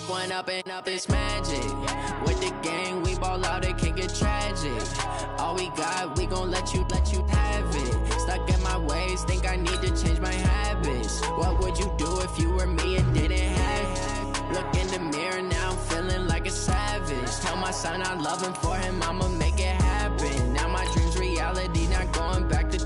One up and up, it's magic. With the gang, we ball out, it can get tragic. All we got, we gon' let you have it. Stuck in my ways, think I need to change my habits. What would you do if you were me and didn't have it? Look in the mirror, now I'm feeling like a savage. Tell my son I love him, for him I'ma make it happen. Now my dream's reality, not going back to.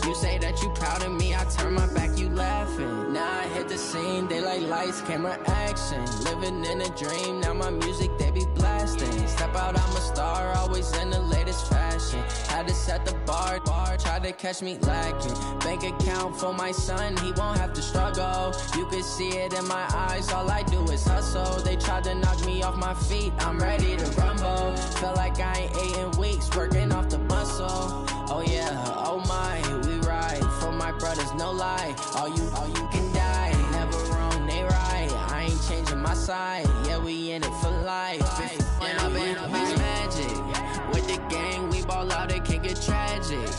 You say that you proud of me, I turn my back, you laughing. Now I hit the scene, they like lights, camera, action. Living in a dream, now my music, they be blasting. Step out, I'm a star, always in the latest fashion. Had to set the bar, try to catch me lacking. Bank account for my son, he won't have to struggle. You can see it in my eyes, all I do is hustle. They tried to knock me off my feet, I'm ready to rumble. Feel like I ain't ate in weeks, working off the muscle. Oh yeah, oh my, we ride for my brothers, no lie. All you can die, never wrong, they right. I ain't changing my side, yeah, we in it for life. When up and up is magic. With the gang, we ball out, it can get tragic.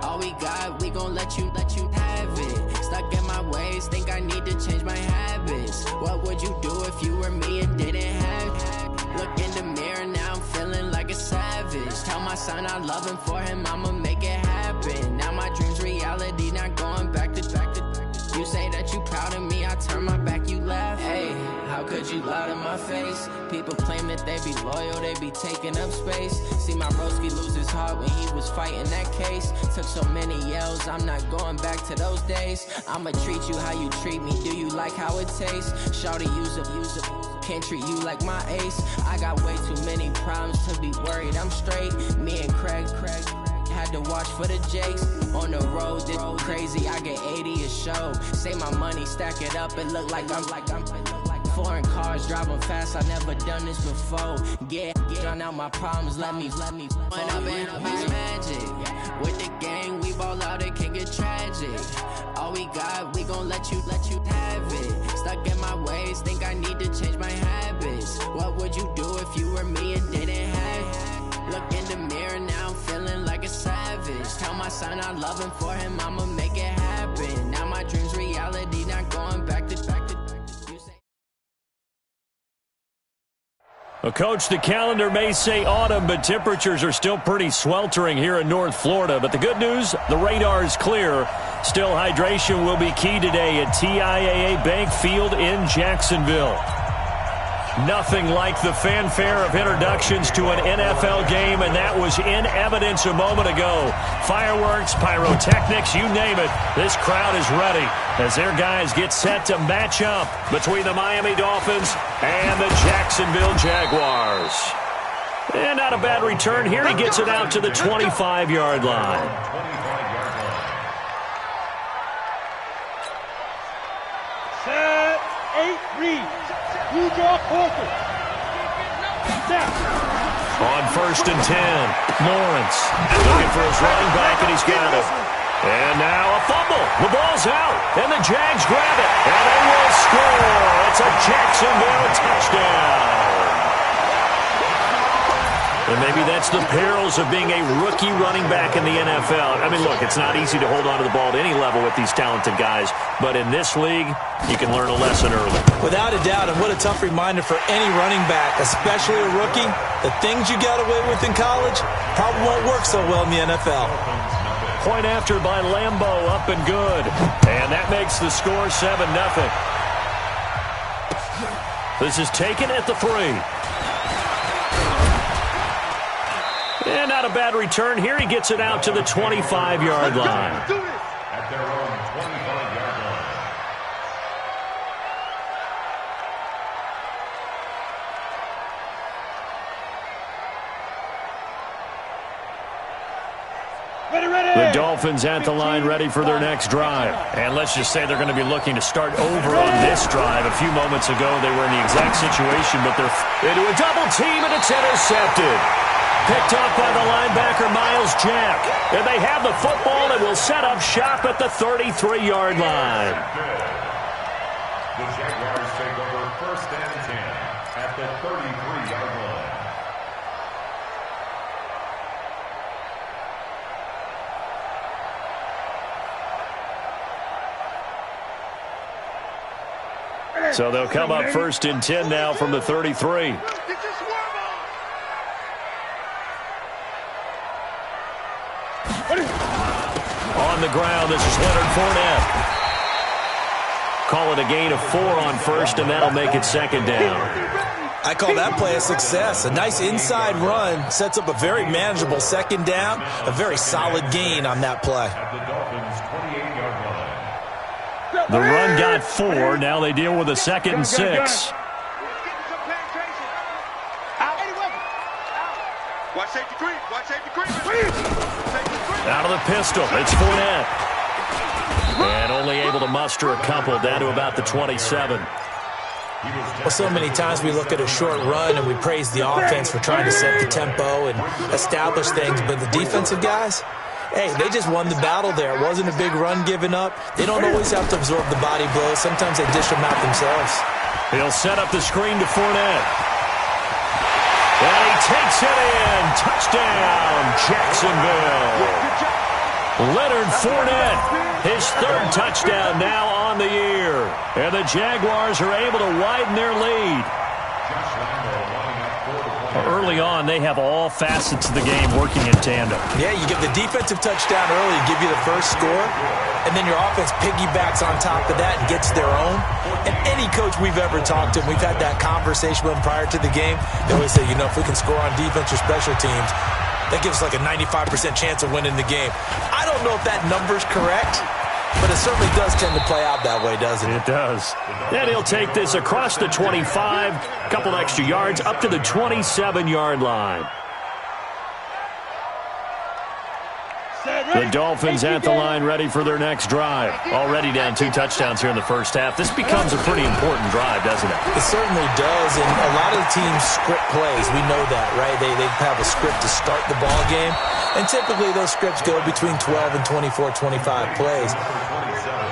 All we got, we gon' let you have it. Stuck in my ways, think I need to change my habits. What would you do if you were me and didn't have it? Look in the mirror, now I'm feeling like a savage. Tell my son I love him, for him I'ma make it happen. Now my dream's reality, not going back to. You say that you proud of me, I turn my back, you laugh. Hey, how could you lie to my face? People claim that they be loyal, they be taking up space. See my broski lose his heart when he was fighting that case. Took so many yells, I'm not going back to those days. I'ma treat you how you treat me, do you like how it tastes? Shawty, use it, can't treat you like my ace. I got way too many problems to be worried, I'm straight. Me and Craig had to watch for the Jakes. On the road, this crazy, I get 80 a show. Say my money, stack it up, it look like I'm foreign cars, driving fast, I never done this before. Get drown out my problems, let me When up and up is magic. With the gang, we ball out, it can get tragic. All we got, we gon' let you have it. Stuck in my ways, think I need to change my habits. What would you do if you were me and didn't have it? Look in the mirror, now I'm feeling like a savage. Tell my son I love him, for him I'ma make it happen. Now my dream's reality, not going back to. Well, Coach, the calendar may say autumn, but temperatures are still pretty sweltering here in North Florida. But the good news, the radar is clear. Still, hydration will be key today at TIAA Bank Field in Jacksonville. Nothing like the fanfare of introductions to an NFL game, and that was in evidence a moment ago. Fireworks, pyrotechnics, you name it. This crowd is ready as their guys get set to match up between the Miami Dolphins and the Jacksonville Jaguars. And not a bad return here. He gets it out to the 25-yard line. Set, 8, read. You draw quarter. On 1st and 10, Lawrence looking for his running back, and he's got it. And now a fumble. The ball's out, and the Jags grab it, and they will score. It's a Jacksonville touchdown. And maybe that's the perils of being a rookie running back in the NFL. I mean, look, it's not easy to hold on to the ball at any level with these talented guys. But in this league, you can learn a lesson early. Without a doubt, and what a tough reminder for any running back, especially a rookie. The things you got away with in college probably won't work so well in the NFL. Point after by Lambeau, up and good. And that makes the score 7-0. This is taken at the 3. And not a bad return here. He gets it out to the 25-yard line. At their own 25-yard line. The Dolphins at the line, ready for their next drive. And let's just say they're going to be looking to start over on this drive. A few moments ago, they were in the exact situation, but they're into a double team, and it's intercepted. Picked up by the linebacker, Miles Jack. And they have the football and will set up shop at the 33-yard line. The Jaguars take over 1st and 10 at the 33-yard line. So they'll come up 1st and 10 now from the 33. On the ground, this is Leonard Fournette. Call it a gain of 4 on 1st, and that'll make it 2nd down. I call that play a success. A nice inside run sets up a very manageable 2nd down. A very solid gain on that play. The run got 4. Now they deal with a 2nd and 6. Out of the pistol, it's Fournette. And only able to muster a couple, down to about the 27. Well, so many times we look at a short run and we praise the offense for trying to set the tempo and establish things, but the defensive guys, hey, they just won the battle there. It wasn't a big run given up. They don't always have to absorb the body blows. Sometimes they dish them out themselves. He'll set up the screen to Fournette. And he takes it in. Touchdown, Jacksonville. Leonard Fournette, his 3rd touchdown now on the year. And the Jaguars are able to widen their lead. Early on, they have all facets of the game working in tandem. Yeah, you give the defensive touchdown early, give you the first score, and then your offense piggybacks on top of that and gets their own. And any coach we've ever talked to, we've had that conversation with them prior to the game, they always say, you know, if we can score on defense or special teams, that gives us like a 95% chance of winning the game. I don't know if that number's correct, but it certainly does tend to play out that way, doesn't it? It does. And he'll take this across the 25, a couple extra yards, up to the 27-yard line. The Dolphins at the line, ready for their next drive. Already down 2 touchdowns here in the first half. This becomes a pretty important drive, doesn't it? It certainly does, and a lot of the teams script plays. We know that, right? They have a script to start the ball game, and typically those scripts go between 12 and 24, 25 plays.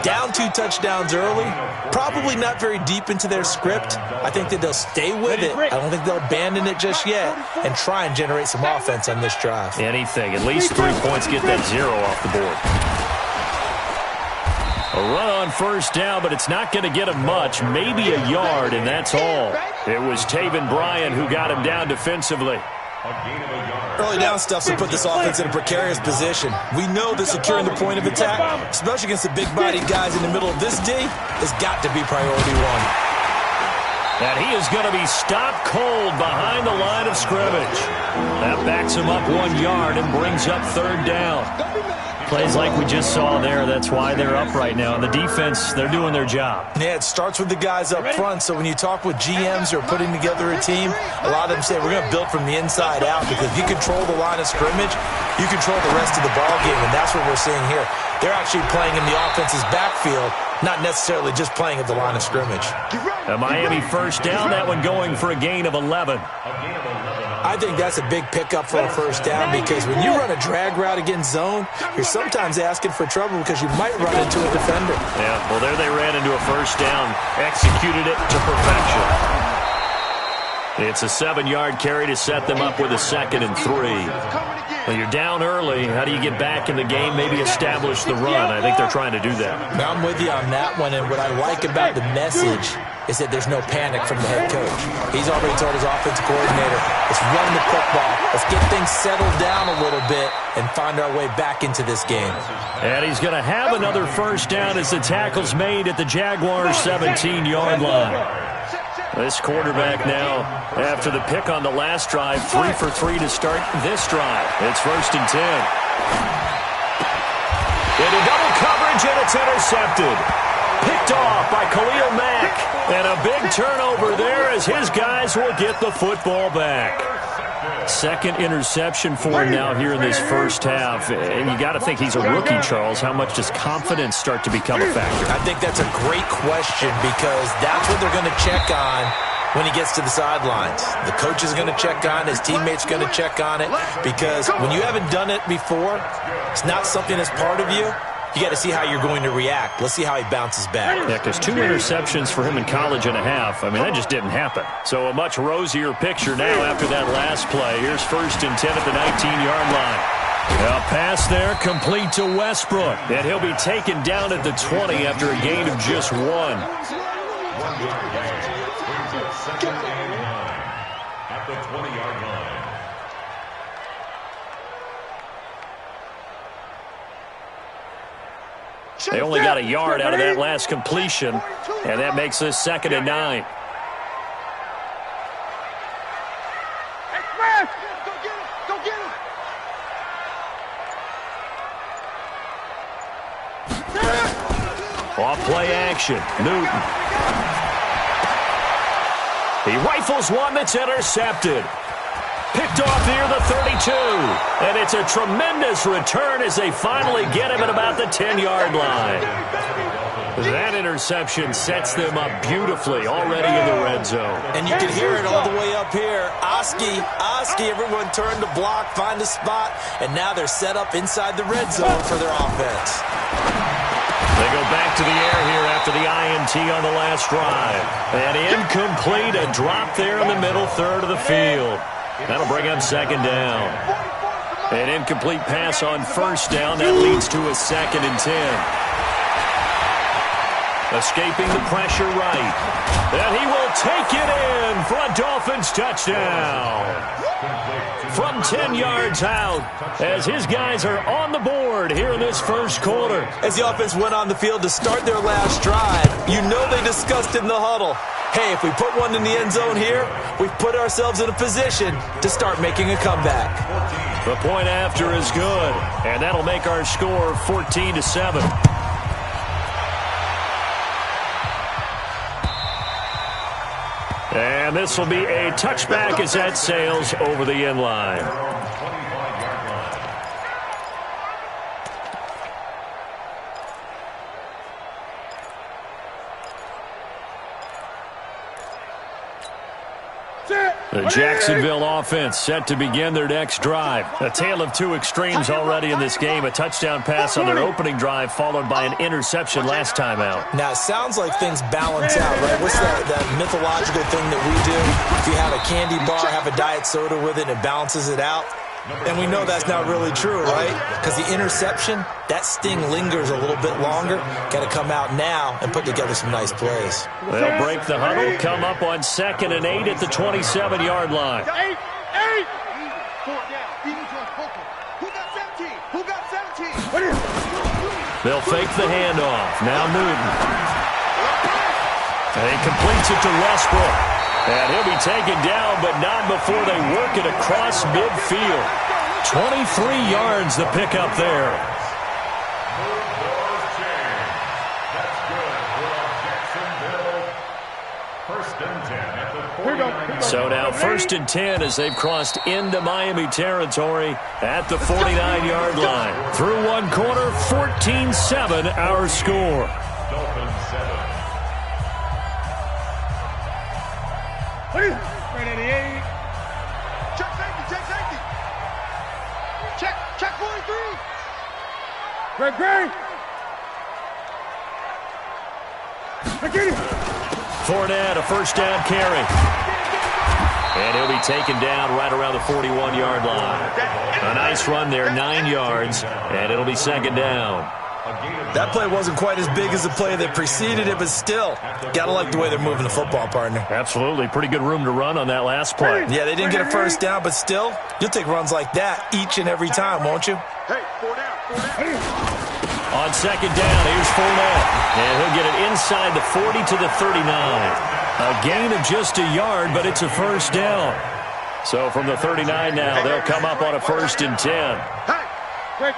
Down 2 touchdowns early, probably not very deep into their script. I think that they'll stay with it. I don't think they'll abandon it just yet and try and generate some offense on this drive. Anything. At least 3 points, get that 0 off the board. A run on 1st down, but it's not going to get him much. Maybe a yard, and that's all. It was Taven Bryan who got him down defensively. Early down stuff to put this offense in a precarious position. We know that securing the point of attack, especially against the big-bodied guys in the middle of this D, has got to be priority 1. And he is going to be stopped cold behind the line of scrimmage. That backs him up 1 yard and brings up 3rd down. Plays like we just saw there, that's why they're up right now. And the defense, they're doing their job. Yeah, it starts with the guys up front. So when you talk with GMs who are putting together a team, a lot of them say we're going to build from the inside out, because if you control the line of scrimmage, you control the rest of the ball game, and that's what we're seeing here. They're actually playing in the offense's backfield, not necessarily just playing at the line of scrimmage. A Miami 1st down, that one going for a gain of 11. I think that's a big pickup for a 1st down, because when you run a drag route against zone, you're sometimes asking for trouble because you might run into a defender. Yeah, well, there they ran into a 1st down, executed it to perfection. It's a 7-yard carry to set them up with a 2nd and 3. Well, you're down early. How do you get back in the game? Maybe establish the run. I think they're trying to do that. Now, I'm with you on that one, and what I like about the message is that there's no panic from the head coach. He's already told his offensive coordinator, let's run the football, let's get things settled down a little bit and find our way back into this game. And he's going to have another 1st down as the tackle's made at the Jaguars' 17-yard line. This quarterback now, after the pick on the last drive, 3 for 3 to start this drive. It's 1st and 10. Into double coverage, and it's intercepted. Picked off by Khalil Mack. And a big turnover there as his guys will get the football back. 2nd interception for him now here in this 1st half. And you got to think he's a rookie, Charles. How much does confidence start to become a factor? I think that's a great question, because that's what they're going to check on when he gets to the sidelines. The coach is going to check on it. His teammates are going to check on it, because when you haven't done it before, it's not something that's part of you. You got to see how you're going to react. Let's see how he bounces back. Yeah, because 2 interceptions for him in college and a half. I mean, that just didn't happen. So a much rosier picture now after that last play. Here's 1st and 10 at the 19-yard line. A pass there complete to Westbrook. And he'll be taken down at the 20 after a gain of just 1. 1-yard gain. Brings up 2nd and 9 at the 20-yard line. They only got a yard out of that last completion, and that makes this 2nd and 9. Off play action, Newton. He rifles one that's intercepted. Picked off near the 32. And it's a tremendous return as they finally get him at about the 10-yard line. That interception sets them up beautifully already in the red zone. And you can hear it all the way up here. Oski, everyone turned to block, find a spot, and now they're set up inside the red zone for their offense. They go back to the air here after the INT on the last drive. And incomplete, a drop there in the middle third of the field. That'll bring up 2nd down. An incomplete pass on 1st down. That leads to a 2nd and 10. Escaping the pressure right. And he will take it in for a Dolphins touchdown. From 10 yards out, as his guys are on the board here in this first quarter. As the offense went on the field to start their last drive, you know they discussed in the huddle, hey, if we put one in the end zone here, we've put ourselves in a position to start making a comeback. The point after is good, and that'll make our score 14-7. And this will be a touchback as that sails over the end line. The Jacksonville offense set to begin their next drive. A tale of two extremes already in this game. A touchdown pass on their opening drive followed by an interception last time out. Now, it sounds like things balance out, right? What's that mythological thing that we do? If you have a candy bar, have a diet soda with it, and it balances it out. And we know that's not really true, right? Because the interception, that sting lingers a little bit longer. Got to come out now and put together some nice plays. They'll break the huddle, come up on 2nd and 8 at the 27-yard line. 8. 4 down. Who got 17? Who got 17? They'll fake the handoff. Now Newton. And he completes it to Westbrook. And he'll be taken down, but not before they work it across midfield. 23 yards the pickup there. That's good for Jacksonville. 1st and 10 at the 40. So now 1st and 10 as they've crossed into Miami territory at the 49-yard line. Through one quarter, 14-7 our score. Dolphins 7. Right at the 8. Check safety. Check 43. Great. Fournette, a 1st down carry. And he'll be taken down right around the 41-yard line. A nice run there, 9 yards, and it'll be 2nd down. That play wasn't quite as big as the play that preceded it, but still, got to like the way they're moving the football, partner. Absolutely. Pretty good room to run on that last play. Yeah, they didn't get a 1st down, but still, you'll take runs like that each and every time, won't you? Hey, 4 down. On 2nd down, here's Fournette. And he'll get it inside the 40 to the 39. A gain of just a yard, but it's a 1st down. So from the 39 now, they'll come up on a 1st and 10. Great.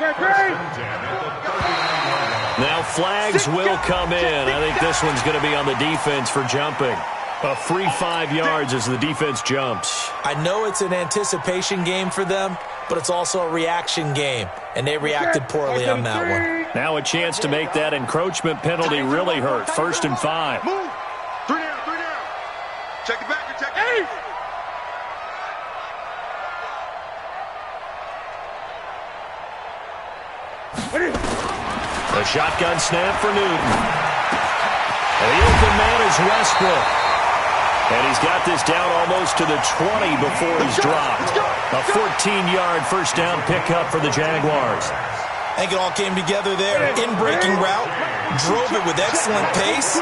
Now flags will come in. I think this one's going to be on the defense for jumping. A free 5 yards as the defense jumps. I know it's an anticipation game for them, but it's also a reaction game, and they reacted poorly on that one. Now a chance to make that encroachment penalty really hurt. 1st and 5. Move. 3 down. Check it back. Check it. 8. A shotgun snap for Newton. And the open man is Westbrook. And he's got this down almost to the 20 before he's dropped. A 14-yard 1st down pickup for the Jaguars. I think it all came together there. In-breaking route, drove it with excellent pace.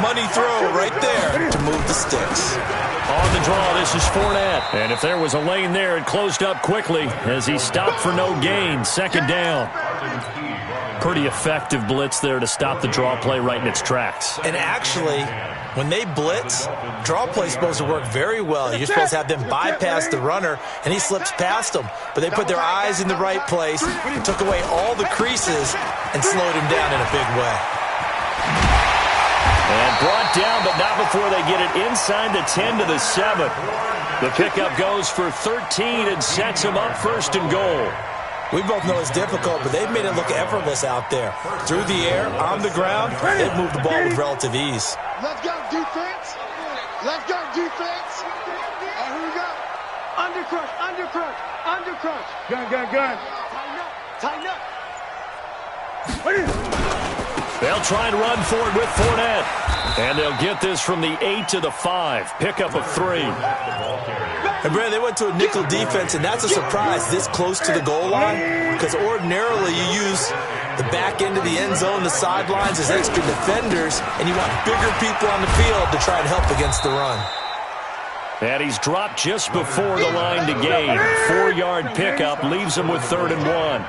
Money throw right there to move the sticks. On the draw, this is Fournette. And if there was a lane there, it closed up quickly as he stopped for no gain. Second down. Pretty effective blitz there to stop the draw play right in its tracks. And actually, when they blitz, draw play is supposed to work very well. You're supposed to have them bypass the runner, and he slips past them. But they put their eyes in the right place, took away all the creases, and slowed him down in a big way. And brought down, but not before they get it inside the 10 to the 7. The pickup goes for 13 and sets him up first and goal. We both know it's difficult, but they've made it look effortless out there. Through the air, on the ground, they've moved the ball with relative ease. Let's go defense. Let's go defense. All right, here we go. Undercrush, undercrush, undercrush. Gun. Tighten up. They'll try and run for it with Fournette. And they'll get this from the 8 to the 5. Pickup of 3. And, Brad, they went to a nickel defense, and that's a surprise this close to the goal line, because ordinarily you use the back end of the end zone, the sidelines as extra defenders, and you want bigger people on the field to try and help against the run. And he's dropped just before the line to gain. 4-yard pickup leaves him with 3rd and 1.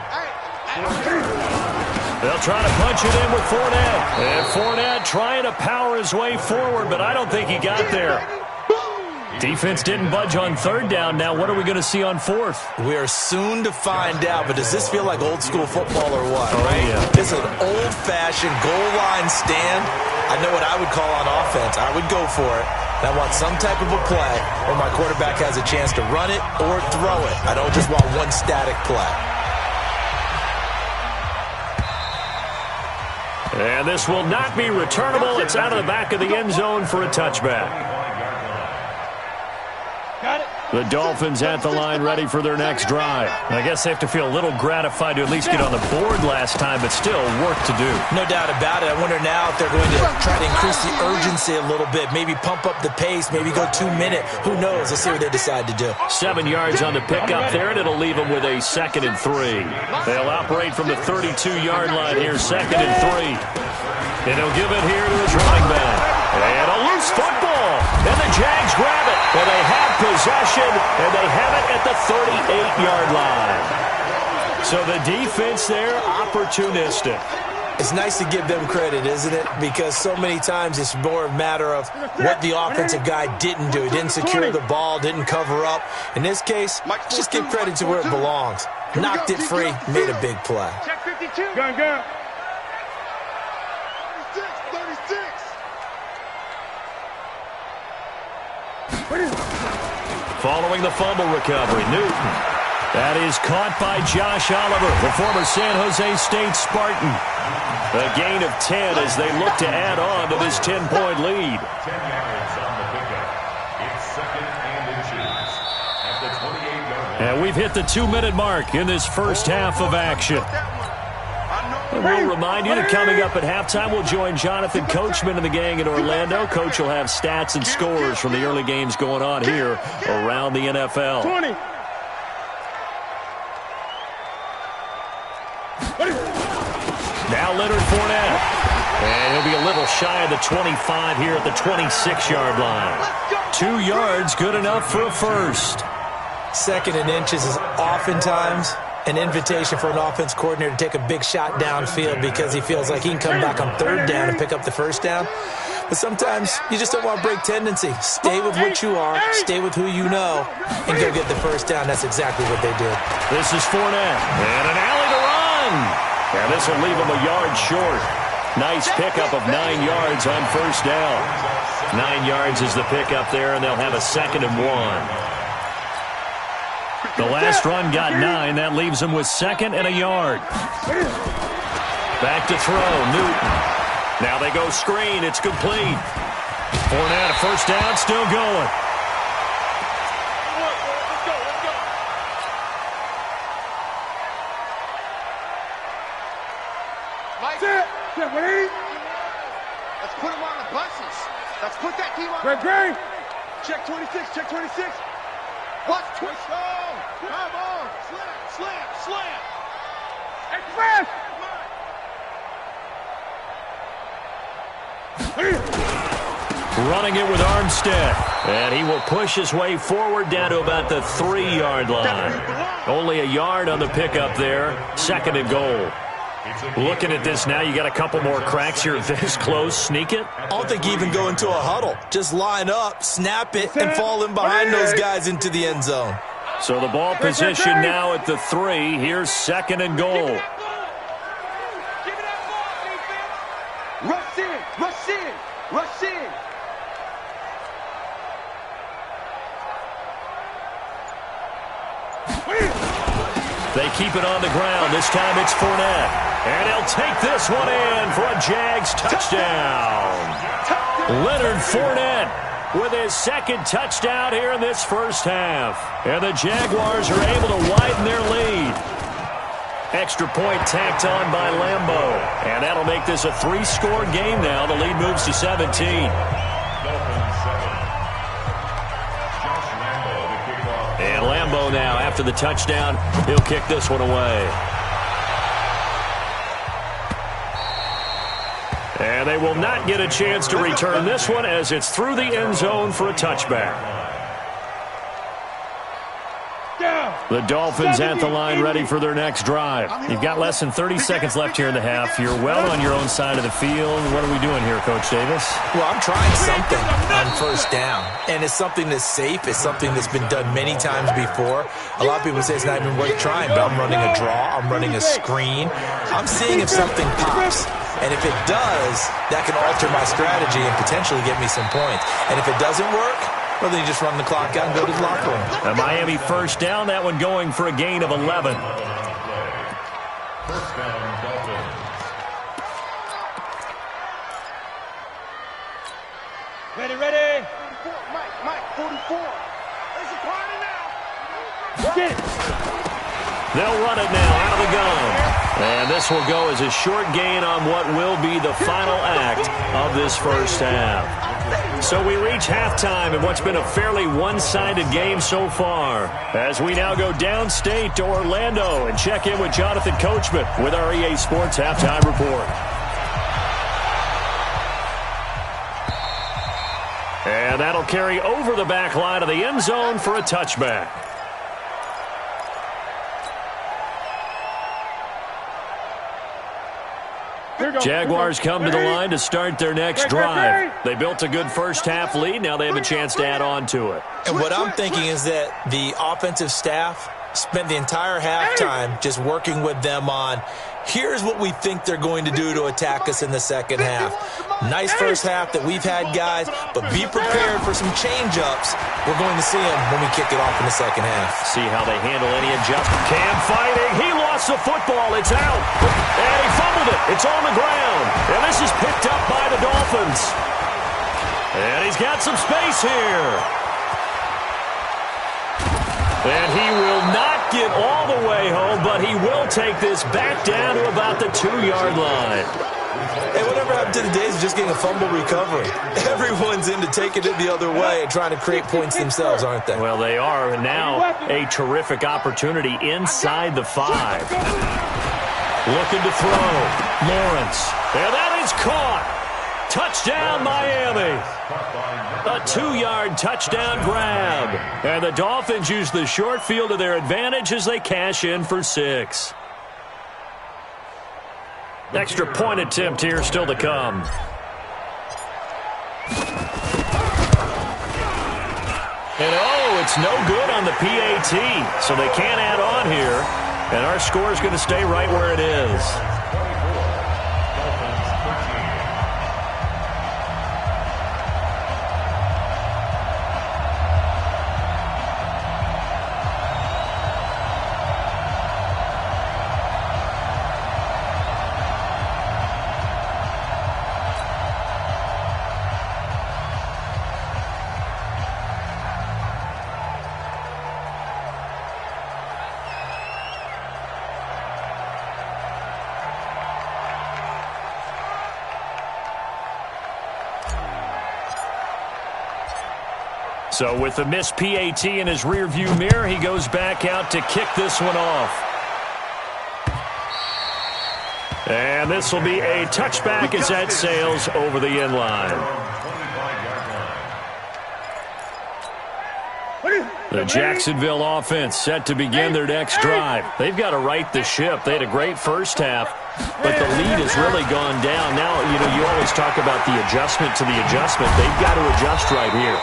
They'll try to punch it in with Fournette. And Fournette trying to power his way forward, but I don't think he got there. Defense didn't budge on 3rd down. Now what are we going to see on 4th? We are soon to find out, but does this feel like old school football or what? Oh, right? Yeah. This is an old-fashioned goal line stand. I know what I would call on offense. I would go for it. And I want some type of a play where my quarterback has a chance to run it or throw it. I don't just want one static play. And this will not be returnable. It's out of the back of the end zone for a touchback. The Dolphins at the line ready for their next drive. I guess they have to feel a little gratified to at least get on the board last time, but still work to do. No doubt about it. I wonder now if they're going to try to increase the urgency a little bit, maybe pump up the pace, maybe go 2-minute. Who knows? Let's see what they decide to do. 7 yards on the pickup there, and it'll leave them with a 2nd and 3. They'll operate from the 32-yard line here, 2nd and 3. And he'll give it here to his running back. And a loose football. And the Jags grab it. Well, they have possession, and they have it at the 38-yard line. So the defense there, opportunistic. It's nice to give them credit, isn't it? Because so many times it's more a matter of what the offensive guy didn't do. He didn't secure the ball, didn't cover up. In this case, just give credit to where it belongs. Knocked it free, made a big play. Check 52. Gun. 36. Following the fumble recovery, Newton. That is caught by Josh Oliver, the former San Jose State Spartan. A gain of 10 as they look to add on to this 10-point lead. 10 yards on the pickup. It's 2nd and inches at the 28-yard line. And we've hit the 2-minute mark in this first half of action. And we'll remind you that coming up at halftime, we'll join Jonathan Coachman and the gang in Orlando. Coach will have stats and scores from the early games going on here around the NFL. 20. Now Leonard Fournette. And he'll be a little shy of the 25 here at the 26-yard line. 2 yards, good enough for a first. 2nd and inches is oftentimes an invitation for an offense coordinator to take a big shot downfield because he feels like he can come back on 3rd down and pick up the 1st down. But sometimes you just don't want to break tendency. Stay with what you are, stay with who you know, and go get the 1st down. That's exactly what they did. This is Fournette. And an alley to run. And this will leave him a yard short. Nice pickup of 9 yards on 1st down. 9 yards is the pickup there, and they'll have a 2nd and 1. The last run got 9. That leaves him with 2nd and a yard. Back to throw, Newton. Now they go screen. It's complete. Fournette, a 1st down, still going. Let's put him on the buses. Let's put that team on. Greg. Check 26. Check 26. Watch twist. Oh, come on. Slam. Express. Running it with Armstead. And he will push his way forward down to about the 3-yard line. Only a yard on the pickup there. 2nd and goal. Looking at this now, you got a couple more cracks here this close. Sneak it? I don't think you even go into a huddle. Just line up, snap it, and fall in behind those guys into the end zone. So the ball position now at the 3. Here's 2nd and goal. Rush in, rush in, rush in. They keep it on the ground. This time it's Fournette. And he'll take this one in for a Jags touchdown. Leonard Fournette with his 2nd touchdown here in this first half. And the Jaguars are able to widen their lead. Extra point tacked on by Lambeau. And that'll make this a 3-score game now. The lead moves to 17. And Lambeau now, after the touchdown, he'll kick this one away. And they will not get a chance to return this one as it's through the end zone for a touchback. The Dolphins at the line ready for their next drive. You've got less than 30 seconds left here in the half. You're well on your own side of the field. What are we doing here, Coach Davis? Well, I'm trying something on first down, and it's something that's safe. It's something that's been done many times before. A lot of people say it's not even worth trying, but I'm running a draw. I'm running a screen. I'm seeing if something pops. And if it does, that can alter my strategy and potentially get me some points. And if it doesn't work, well, then you just run the clock out and go to the locker room. A Miami first down, that one going for a gain of 11. First down, Dolphins. Ready. 44, Mike, 44. It's a party now. Get it. They'll run it now out of the gun. And this will go as a short gain on what will be the final act of this first half. So we reach halftime in what's been a fairly one-sided game so far, as we now go downstate to Orlando and check in with Jonathan Coachman with our EA Sports Halftime Report. And that'll carry over the back line of the end zone for a touchback. Jaguars come to the line to start their next drive. They built a good first-half lead. Now they have a chance to add on to it. And what I'm thinking is that the offensive staff spent the entire halftime just working with them on, here's what we think they're going to do to attack us in the second half. Nice first half that we've had, guys, but be prepared for some change-ups. We're going to see them when we kick it off in the second half. See how they handle any adjustment. Cam fighting. He lost the football. It's out. And he fumbled it. It's on the ground. And this is picked up by the Dolphins. And he's got some space here. And he will not get all the way home, but he will take this back down to about the 2-yard line. Hey, whatever happened to the days of just getting a fumble recovery? Everyone's into taking it the other way and trying to create points themselves, aren't they? Well, they are. And now a terrific opportunity inside the 5. Looking to throw. Lawrence. And that is caught. Touchdown, Miami. A 2-yard touchdown grab. And the Dolphins use the short field to their advantage as they cash in for 6. Extra point attempt here still to come. And it's no good on the PAT. So they can't add on here. And our score is going to stay right where it is. So with the missed PAT in his rearview mirror, he goes back out to kick this one off. And this will be a touchback as that sails over the end line. The Jacksonville offense set to begin their next drive. They've got to right the ship. They had a great first half, but the lead has really gone down. Now, you always talk about the adjustment to the adjustment. They've got to adjust right here.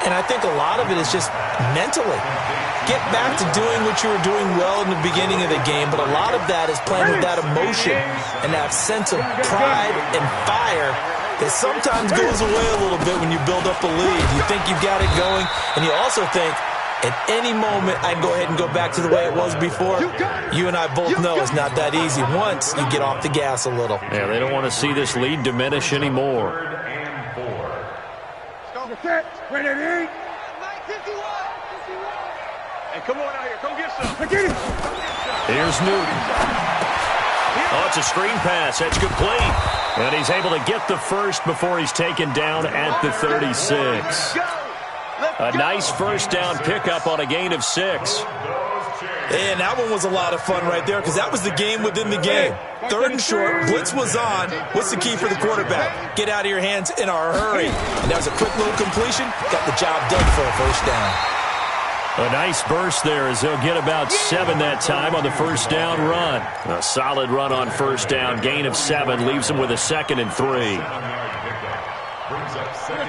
And I think a lot of it is just mentally. Get back to doing what you were doing well in the beginning of the game, but a lot of that is playing with that emotion and that sense of pride and fire that sometimes goes away a little bit when you build up a lead. You think you've got it going, and you also think, at any moment, I can go ahead and go back to the way it was before. You and I both know it's not that easy once you get off the gas a little. Yeah, they don't want to see this lead diminish anymore. Ready to eat? Hey, come on out here. Come get some. Get it. Here's Newton. Oh, it's a screen pass. That's complete. And he's able to get the first before he's taken down at the 36. A nice first down pickup on a gain of 6. And that one was a lot of fun right there because that was the game within the game. 3rd and short, blitz was on. What's the key for the quarterback? Get out of your hands in a hurry. And that was a quick little completion. Got the job done for a first down. A nice burst there as they'll get about 7 that time on the first down run. A solid run on first down. Gain of 7 leaves them with a 2nd and 3.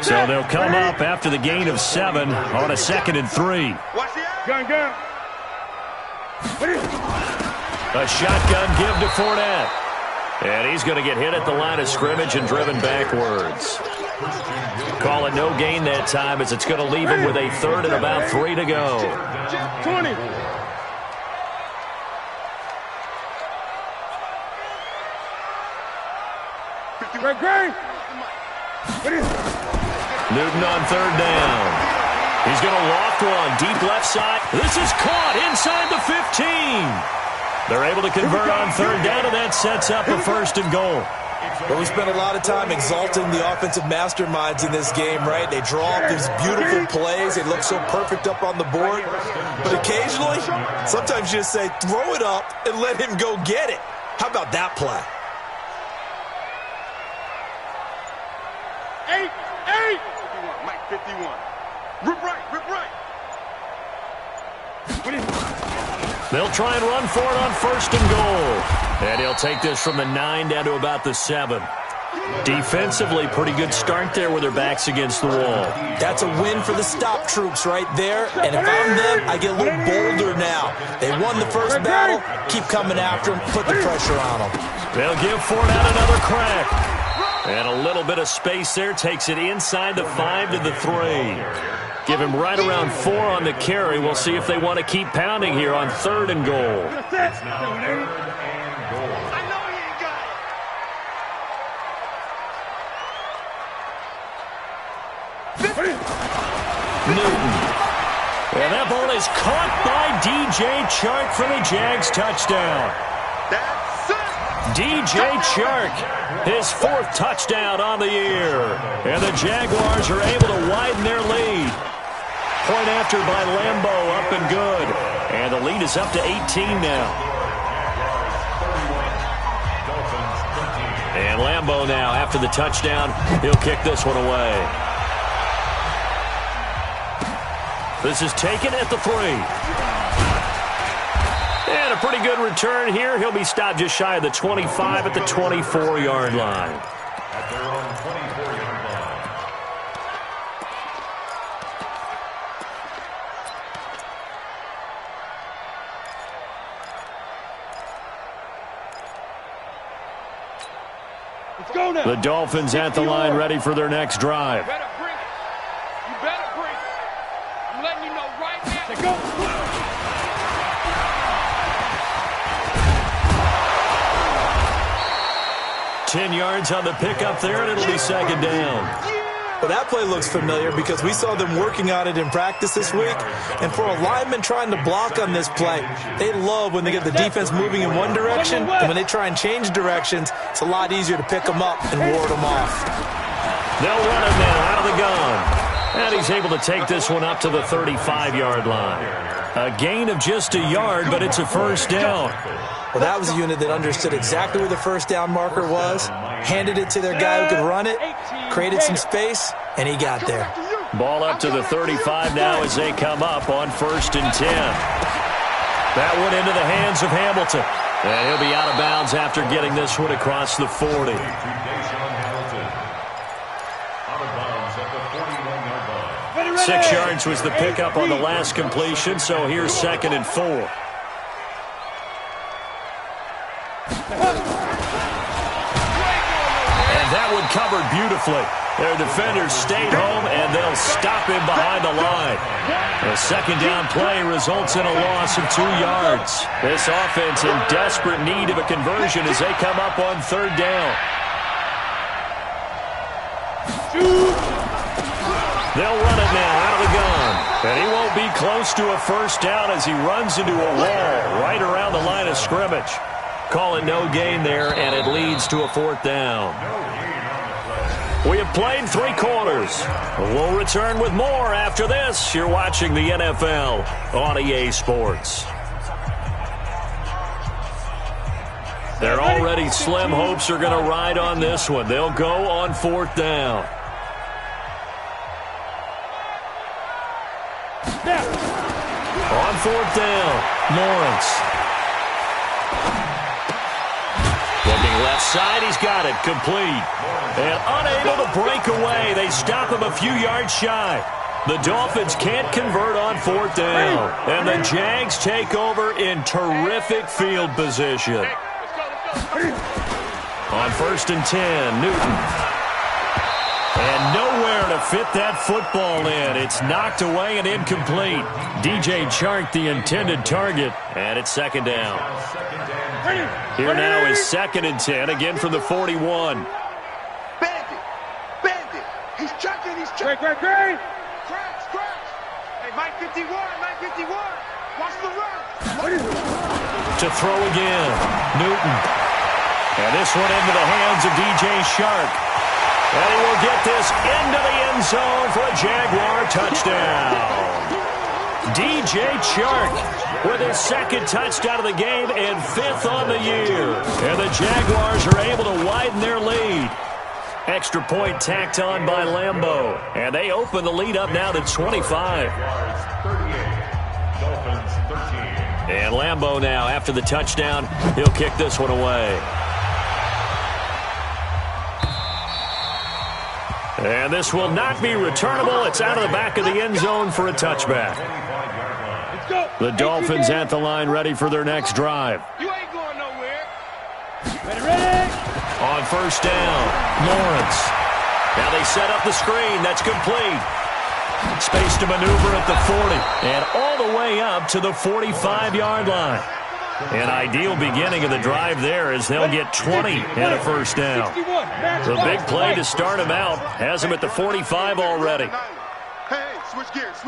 So they'll come up after the gain of 7 on a 2nd and 3. Gun. A shotgun give to Fournette. And he's going to get hit at the line of scrimmage and driven backwards. Call it no gain that time as it's going to leave him with a 3rd and about 3 to go. 20. Great. Newton on 3rd down. He's going to loft one deep left side. This is caught inside the 15. They're able to convert on 3rd down, and that sets up a 1st and goal. Well, we spent a lot of time exalting the offensive masterminds in this game, right? They draw up these beautiful plays. They look so perfect up on the board. But occasionally, sometimes you just say, throw it up and let him go get it. How about that play? 8. Mike 51. Rip right. They'll try and run for it on 1st and goal. And he'll take this from the 9 down to about the 7. Defensively, pretty good start there with their backs against the wall. That's a win for the stop troops right there. And if I'm them, I get a little bolder now. They won the first battle. Keep coming after them. Put the pressure on them. They'll give Fournette another crack. And a little bit of space there. Takes it inside the 5 to the 3. Give him right around 4 on the carry. We'll see if they want to keep pounding here on 3rd and goal. Newton. And that ball is caught by DJ Chark for the Jags touchdown. DJ Chark, his 4th touchdown on the year. And the Jaguars are able to widen their lead. Point after by Lambo, up and good. And the lead is up to 18 now. And Lambo now, after the touchdown, he'll kick this one away. This is taken at the 3. And a pretty good return here. He'll be stopped just shy of the 25 at the 24-yard line. At their own 24-yard line. Let's go now. The Dolphins at the line, ready for their next drive. You better bring it. I'm letting you know right now. Let's go. 10 yards on the pickup there, and it'll be 2nd down. Well, that play looks familiar because we saw them working on it in practice this week. And for a lineman trying to block on this play, they love when they get the defense moving in one direction. And when they try and change directions, it's a lot easier to pick them up and ward them off. They'll run it now out of the gun. And he's able to take this one up to the 35-yard line. A gain of just a yard, but it's a 1st down. Well, that was a unit that understood exactly where the first down marker was, handed it to their guy who could run it, created some space, and he got there. Ball up to the 35 now as they come up on 1st and 10. That one into the hands of Hamilton. And he'll be out of bounds after getting this one across the 40. 6 yards was the pickup on the last completion, so here's 2nd and 4. And that one covered beautifully. Their defenders stayed home, and they'll stop him behind the line. A 2nd down play results in a loss of 2 yards. This offense in desperate need of a conversion as they come up on 3rd down. They'll run it now out of the gun. And he won't be close to a 1st down as he runs into a wall right around the line of scrimmage. Call it no gain there, and it leads to a 4th down. We have played 3 quarters. We'll return with more after this. You're watching the NFL on EA Sports. Their already slim hopes are going to ride on this one. They'll go on 4th down. On 4th down, Lawrence. Looking left side, he's got it, complete. And unable to break away, they stop him a few yards shy. The Dolphins can't convert on 4th down. And the Jags take over in terrific field position. On 1st and 10, Newton. And nowhere to fit that football in. It's knocked away and incomplete. DJ Chark, the intended target, and it's 2nd down. Here now is 2nd and 10, again from the 41. Bandit. He's chucking. Great. Crash. Hey, Mike 51. Watch the run. To throw again, Newton. And this one into the hands of DJ Chark. And he will get this into the end zone for a Jaguar touchdown. DJ Chark with his 2nd touchdown of the game and 5th on the year. And the Jaguars are able to widen their lead. Extra point tacked on by Lambeau. And they open the lead up now to 25. And Lambeau now, after the touchdown, he'll kick this one away. And this will not be returnable. It's out of the back of the end zone for a touchback. The Dolphins at the line, ready for their next drive. You ain't going nowhere. Ready. On 1st down, Lawrence. Now they set up the screen. That's complete. Space to maneuver at the 40. And all the way up to the 45-yard line. An ideal beginning of the drive there as they'll get 20 and a 1st down. The big play to start him out has him at the 45 already. Hey, switch gears.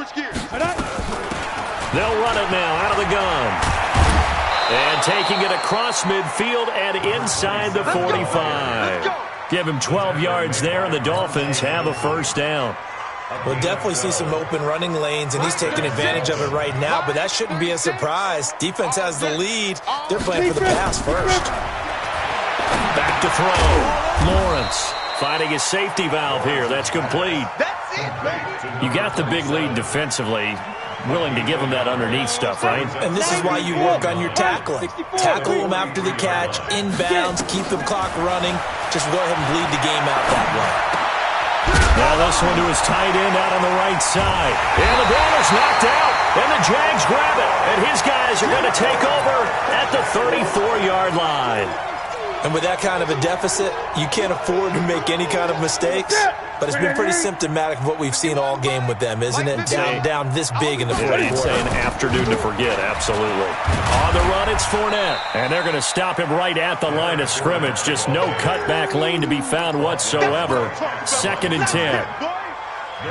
They'll run it now out of the gun. And taking it across midfield and inside the 45. Give him 12 yards there, and the Dolphins have a 1st down. We'll definitely see some open running lanes, and he's taking advantage of it right now, but that shouldn't be a surprise. Defense has the lead. They're playing for the pass first. Back to throw. Lawrence finding his safety valve here. That's complete. You got the big lead defensively. Willing to give him that underneath stuff, right? And this is why you work on your tackling. Tackle them after the catch, inbounds, keep the clock running. Just go ahead and bleed the game out that way. Now this one to his tight end out on the right side. And the ball is knocked out. And the Jags grab it. And his guys are going to take over at the 34-yard line. And with that kind of a deficit, you can't afford to make any kind of mistakes. But it's been pretty symptomatic of what we've seen all game with them, isn't it? Down this big in the fourth quarter. It's an afternoon to forget, absolutely. On the run, it's Fournette. And they're going to stop him right at the line of scrimmage. Just no cutback lane to be found whatsoever. 2nd and 10.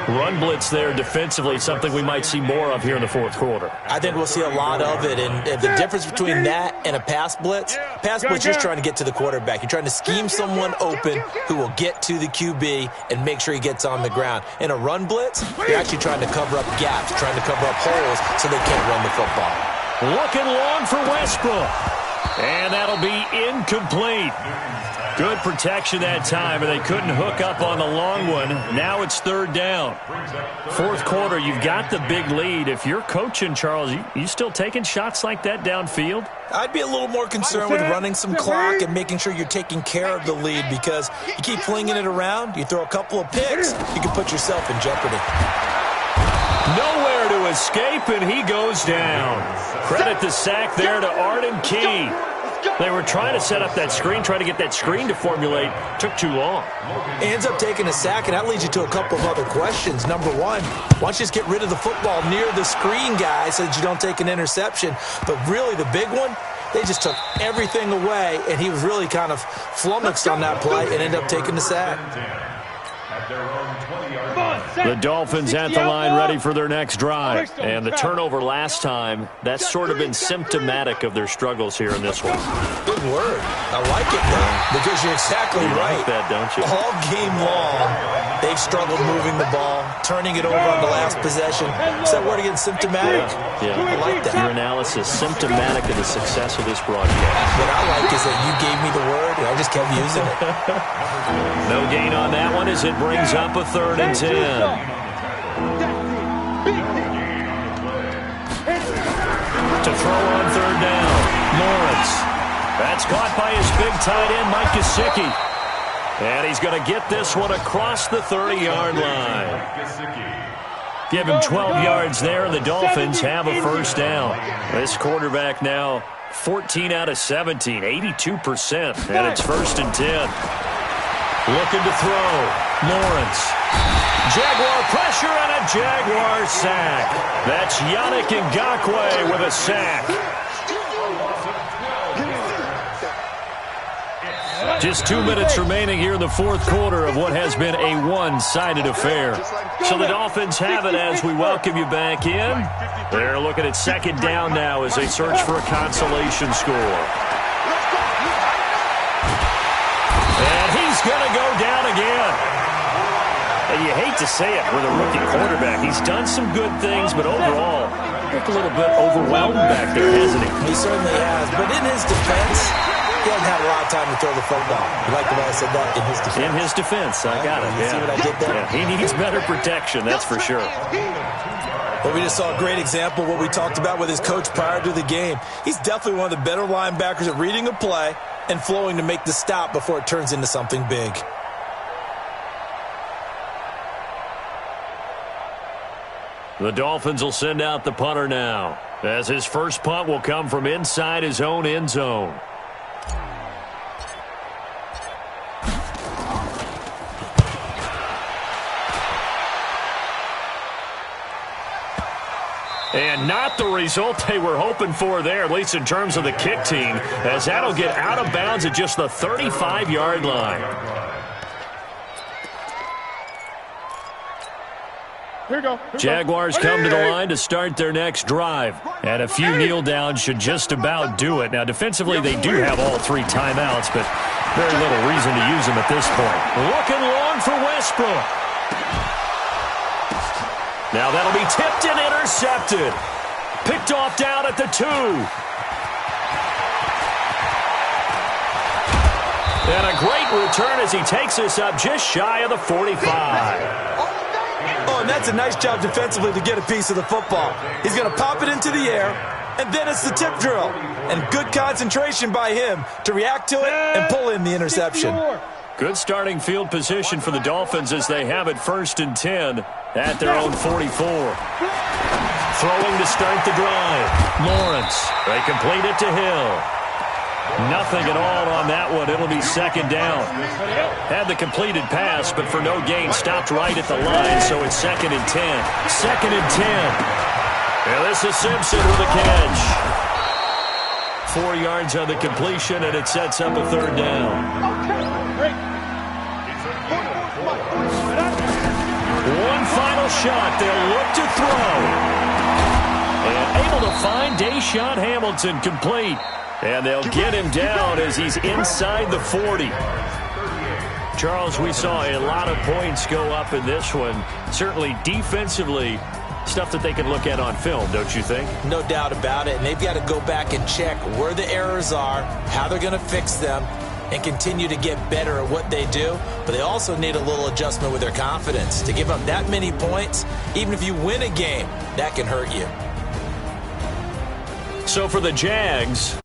Run blitz there defensively, something we might see more of here in the fourth quarter. I think we'll see a lot of it, and the difference between that and a pass blitz, you're just trying to get to the quarterback. You're trying to scheme someone open who will get to the QB and make sure he gets on the ground. In a run blitz, you're actually trying to cover up gaps, trying to cover up holes so they can't run the football. Looking long for Westbrook. And that'll be incomplete. Good protection that time, and they couldn't hook up on the long one. Now it's third down. Fourth quarter, you've got the big lead. If you're coaching, Charles, you still taking shots like that downfield? I'd be a little more concerned with running some clock and making sure you're taking care of the lead, because you keep flinging it around, you throw a couple of picks, you can put yourself in jeopardy. Nowhere to escape, and he goes down. Credit the sack there to Arden Key. They were trying to set up that screen, trying to get that screen to formulate. Took too long. He ends up taking a sack, and that leads you to a couple of other questions. Number one, why don't you just get rid of the football near the screen guy so that you don't take an interception? But really the big one, they just took everything away, and he was really kind of flummoxed on that play and ended up taking the sack. The Dolphins at the line ready for their next drive. And the turnover last time, that's sort of been symptomatic of their struggles here in this one. Good word. I like it, though, because you're exactly right. Like that, don't you? All game long, they've struggled moving the ball, turning it over on the last possession. Is that word again, symptomatic? Yeah. I like that. Your analysis, symptomatic of the success of this broadcast. What I like is that you gave me the word, and I just kept using it. No gain on that one as it brings up a 3rd and 10. To throw on 3rd down, Lawrence. That's caught by his big tight end, Mike Gesicki. And he's going to get this one across the 30-yard line. Give him 12 yards there, and the Dolphins have a 1st down. This quarterback now 14 out of 17, 82%, and it's 1st and 10. Looking to throw, Lawrence. Jaguar pressure and a Jaguar sack. That's Yannick Ngakoue with a sack. Just 2 minutes remaining here in the fourth quarter of what has been a one-sided affair. So the Dolphins have it as we welcome you back in. They're looking at 2nd down now as they search for a consolation score. And he's going to go down again. And you hate to say it with a rookie quarterback. He's done some good things, but overall, looked a little bit overwhelmed back there, hasn't he? He certainly has. But in his defense, he hasn't had a lot of time to throw the football. You like the way I said that? In his defense. In his defense. I got it. You see what I did there? Yeah, he needs better protection, that's for sure. Well, we just saw a great example of what we talked about with his coach prior to the game. He's definitely one of the better linebackers at reading a play and flowing to make the stop before it turns into something big. The Dolphins will send out the punter now, as his first punt will come from inside his own end zone. And not the result they were hoping for there, at least in terms of the kick team, as that'll get out of bounds at just the 35-yard line. Here we go. Jaguars come to the line to start their next drive. And a few kneel downs should just about do it. Now, defensively, they do have all 3 timeouts, but very little reason to use them at this point. Looking long for Westbrook. Now that'll be tipped and intercepted. Picked off down at the 2. And a great return as he takes this up just shy of the 45. Oh, and that's a nice job defensively to get a piece of the football. He's going to pop it into the air, and then it's the tip drill. And good concentration by him to react to it and pull in the interception. Good starting field position for the Dolphins as they have it 1st and 10 at their own 44. Throwing to start the drive. Lawrence. They complete it to Hill. Nothing at all on that one. It'll be 2nd down. Had the completed pass, but for no gain, stopped right at the line, so it's 2nd and 10. 2nd and 10. And this is Simpson with a catch. 4 yards on the completion, and it sets up a 3rd down. One final shot. They'll look to throw. And able to find Deshaun Hamilton complete. And they'll get him down as he's inside the 40. Charles, we saw a lot of points go up in this one. Certainly defensively, stuff that they can look at on film, don't you think? No doubt about it. And they've got to go back and check where the errors are, how they're going to fix them, and continue to get better at what they do. But they also need a little adjustment with their confidence. To give up that many points, even if you win a game, that can hurt you. So for the Jags,